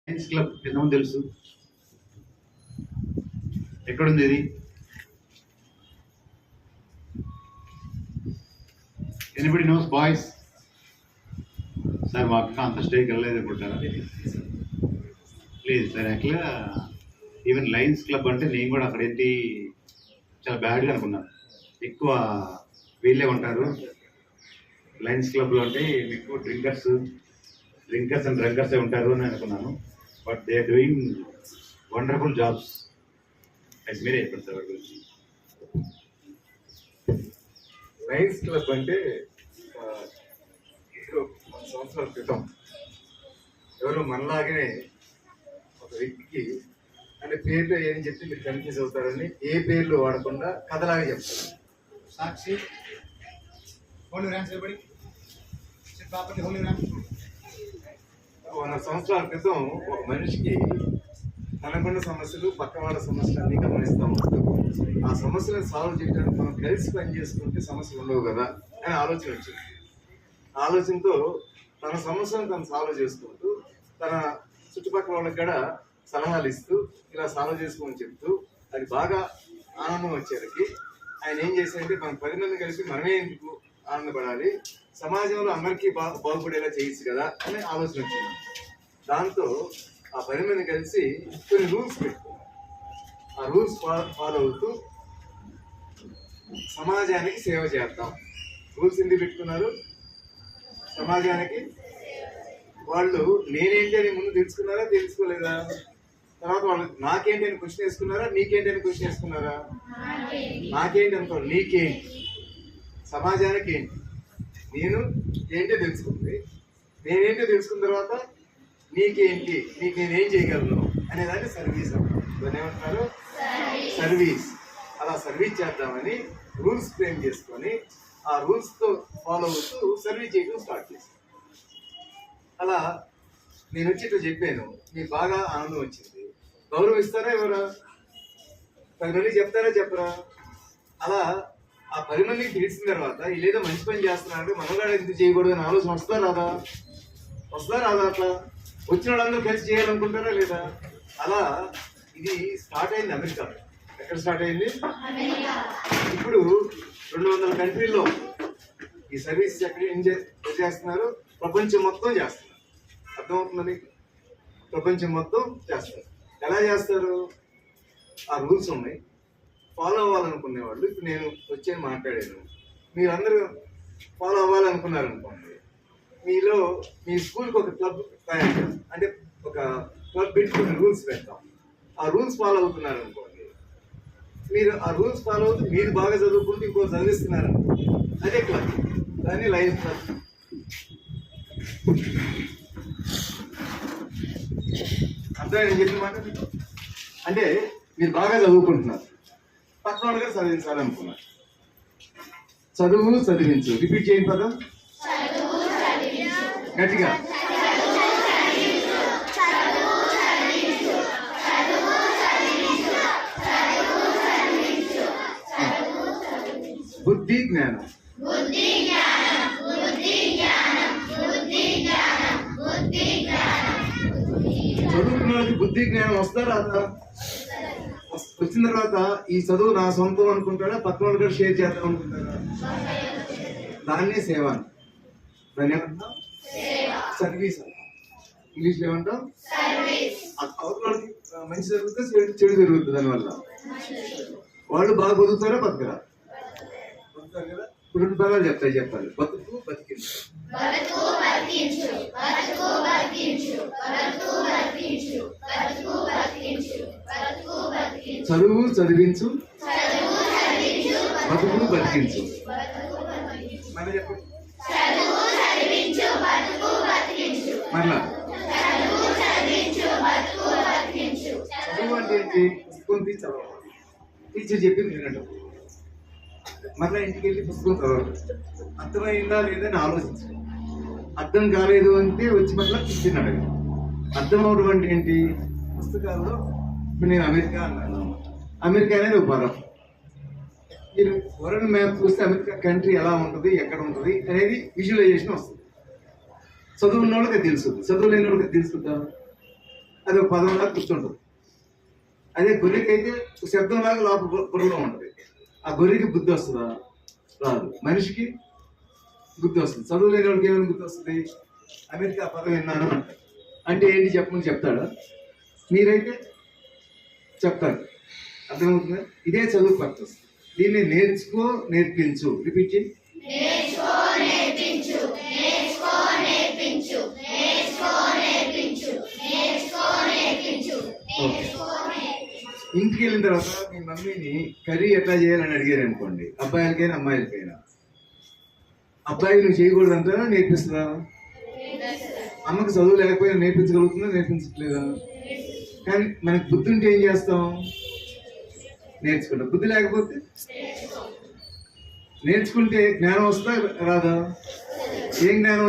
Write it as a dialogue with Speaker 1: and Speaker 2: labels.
Speaker 1: Lions club ఎంతమంది తెలుసు? ఎక్కడుంది ఇది? Anybody nose boys? సార్ మా అక్క అంత స్టేకి వెళ్ళలేదు అనుకుంటారా? లేదు సార్, యాక్చువల్గా ఈవెన్ లయన్స్ క్లబ్ అంటే నేను కూడా అక్కడ ఏంటి చాలా బ్యాడ్గా అనుకున్నాను. ఎక్కువ వీళ్ళే ఉంటారు లయన్స్ క్లబ్లో, అంటే ఎక్కువ డ్రింకర్స్ అండ్ డ్రంకర్సే ఉంటారు అని అనుకున్నాను. But they are doing wonderful jobs. అది మీరే చెప్పండి సార్ వాటి గురించి.
Speaker 2: లయన్స్ క్లబ్ అంటే 1 సంవత్సరాల క్రితం ఎవరో మనలాగే ఒక వ్యక్తికి, అంటే పేర్లు ఏం చెప్తే మీరు కన్ఫ్యూజ్ అవుతారని ఏ పేర్లు వాడకుండా కథలాగా చెప్తారు.
Speaker 3: సాక్షి హోలీ ర్యాన్స్ ఎవరి ప్రాపర్టీ హోలీ ర్యాన్స్
Speaker 2: 100 సంవత్సరాల క్రితం ఒక మనిషికి తనకున్న సమస్యలు, పక్క వాళ్ళ సమస్యలు అన్ని గమనిస్తూ ఉంటారు. ఆ సమస్యలను సాల్వ్ చేయడానికి మనం కలిసి పని చేసుకుంటే సమస్యలు ఉండవు కదా అని ఆలోచన వచ్చింది. ఆలోచనతో తన సమస్యను తను సాల్వ్ చేసుకుంటూ తన చుట్టుపక్కల వాళ్ళకి కూడా సలహాలు ఇస్తూ ఇలా సాల్వ్ చేసుకోమని చెప్తూ అది బాగా ఆనందం వచ్చేసరికి ఆయన ఏం చేశారంటే మనం 10 మంది కలిసి మనమే ఎందుకు ఆనందపడాలి, సమాజంలో అందరికీ బాగుపడేలా చేయొచ్చు కదా అనే ఆలోచన వచ్చింది. దాంతో ఆ 10 మంది కలిసి కొన్ని రూల్స్ పెట్టుకున్నారు. ఆ రూల్స్ ఫాలో అవుతూ సమాజానికి సేవ చేద్దాం. రూల్స్ ఎందుకు పెట్టుకున్నారు? సమాజానికి వాళ్ళు నేనేంటి అని ముందు తెలుసుకున్నారా, తెలుసుకోలేదా? తర్వాత వాళ్ళు నాకేంటి అని క్వశ్చన్ వేసుకున్నారా, నీకేంటి అని క్వశ్చన్ వేసుకున్నారా? నాకేంటి అనుకోవాలి, నీకేంటి, సమాజానికి ఏంటి, నేను ఏంటో తెలుసుకుంది, నేనేంటో తెలుసుకున్న తర్వాత నీకేంటి, నీకు నేనేం చేయగలను అనేదాన్ని సర్వీస్ అంటారు. దాన్ని ఏమంటున్నారు? సర్వీస్. అలా సర్వీస్ చేద్దామని రూల్స్ ఫ్రేమ్ చేసుకొని ఆ రూల్స్తో ఫాలో అవుతూ సర్వీస్ చేయడం స్టార్ట్ చేశాను. అలా నేను వచ్చి ఇట్లా చెప్పాను, మీకు బాగా ఆనందం వచ్చింది. గౌరవిస్తారా ఎవరా? 10 మందికి చెప్తారా చెప్పరా? అలా ఆ 10 మందికి తెలిసిన తర్వాత వీళ్ళేదో మంచి పని చేస్తున్నారంటే మనం కూడా ఎందుకు చేయకూడదు అని ఆలోచన వస్తా రాదా? అట్లా వచ్చిన వాళ్ళందరూ కలిసి చేయాలనుకుంటారా లేదా? అలా ఇది స్టార్ట్ అయింది అమెరికా. ఎక్కడ స్టార్ట్ అయింది? ఇప్పుడు 200 కంట్రీల్లో ఈ సర్వీస్ ఎక్కడ ఏం చేస్తున్నారు? ప్రపంచం మొత్తం చేస్తున్నారు. అర్థమవుతుందని? ప్రపంచం మొత్తం చేస్తారు. ఎలా చేస్తారు? ఆ రూల్స్ ఉన్నాయి, ఫాలో అవ్వాలనుకునే వాళ్ళు. ఇప్పుడు నేను వచ్చి మాట్లాడాను, మీరందరూ ఫాలో అవ్వాలనుకున్నారనుకోండి, మీలో మీ స్కూల్కి ఒక క్లబ్ తయారు చేస్తాం, అంటే ఒక క్లబ్ పెట్టుకుని రూల్స్ పెడతాం. ఆ రూల్స్ ఫాలో అవుతున్నారు అనుకోండి, మీరు ఆ రూల్స్ ఫాలో అవుతూ మీరు బాగా చదువుకుంటూ ఇంకో చదివిస్తున్నారు, అదే క్లబ్. దాన్ని లయన్స్ క్లబ్. అర్థమైనా చెప్పిన మాట? అంటే మీరు బాగా చదువుకుంటున్నారు, పక్కన వాళ్ళు కూడా చదివించాలనుకున్నారు. చదివించు. రిపీట్ చేయండి పదం గట్టిగా. బుద్ధి జ్ఞానం. చదువుకున్న వాళ్ళకి బుద్ధి జ్ఞానం వస్తారా? వచ్చిన తర్వాత ఈ చదువు నా సొంతం అనుకుంటాడా, పక్కన వాళ్ళు కూడా షేర్ చేద్దాం అనుకుంటారా? దాన్నే సేవ. దాన్ని ఏమంటాం? సర్వీస్. ఇంగ్లీష్లో ఏమంటాం? వాళ్ళకి మంచి జరుగుతుంది, చెడు జరుగుతుంది. దానివల్ల వాళ్ళు బాగా బతుకుతారా, బతకరా? బతుకుతారు కదా. 2 పదాలు చెప్పాలి. బతుకు, బతికించు. చదువు, చదివించు. బతుకు, బతికించు. మళ్ళీ చెప్పండి. మళ్ళా చదువు అంటే ఏంటి? పుస్తకం తీసి చదవాలి. టీచర్ చెప్పింది వినడం. మళ్ళీ ఇంటికి వెళ్ళి పుస్తకం చదవాలి. అర్థమైందా లేదని ఆలోచించాలి. అర్థం కాలేదు అంటే వచ్చి మళ్ళీ టీచర్ అడగాలి. అర్థం అవడం అంటే ఏంటి? పుస్తకాల్లో ఇప్పుడు నేను అమెరికా అన్నాను. అమెరికా అనేది ఒక పదం. మీరు వరల్డ్ మ్యాప్ చూస్తే అమెరికా కంట్రీ ఎలా ఉంటుంది, ఎక్కడ ఉంటుంది అనేది విజువలైజేషన్ వస్తుంది. చదువున్న వాళ్ళకి తెలుస్తుంది, చదువు లేని వాళ్ళకి తెలుస్తుందా? అది ఒక పదంలాగా కూర్చుంటుంది. అదే గొర్రెకి అయితే శబ్దంలాగా లోపల బుర్రలో ఉంటుంది. ఆ గొర్రెకి బుద్ధి వస్తుందా? రాదు. మనిషికి బుద్ధి వస్తుంది. చదువు లేని వాడికి ఏమైనా బుద్ధి వస్తుంది? అమెరికా పదం విన్నాను అంటారు. అంటే ఏంటి చెప్పమని చెప్తాడా? మీరైతే చెప్తారు. అర్థమవుతుందా? ఇదే చదువు పర్పస్. దీన్ని నేర్చుకో, నేర్పించు. రిపీట్ చేయి. ఇంటికి వెళ్ళిన తర్వాత మీ మమ్మీని కర్రీ ఎట్లా చేయాలని అడిగారు అనుకోండి, అబ్బాయిలకైనా అమ్మాయిలకైనా, అబ్బాయికి నువ్వు చేయకూడదు అంటారా, నేర్పిస్తుందా? అమ్మకి చదువు లేకపోయినా నేర్పించగలుగుతుందా, నేర్పించట్లేదా? కానీ మనకు బుద్ధి ఉంటే ఏం చేస్తాం? నేర్చుకుంటాం. బుద్ధి లేకపోతే నేర్చుకుంటే జ్ఞానం వస్తుందా రాదా? ఏం జ్ఞానం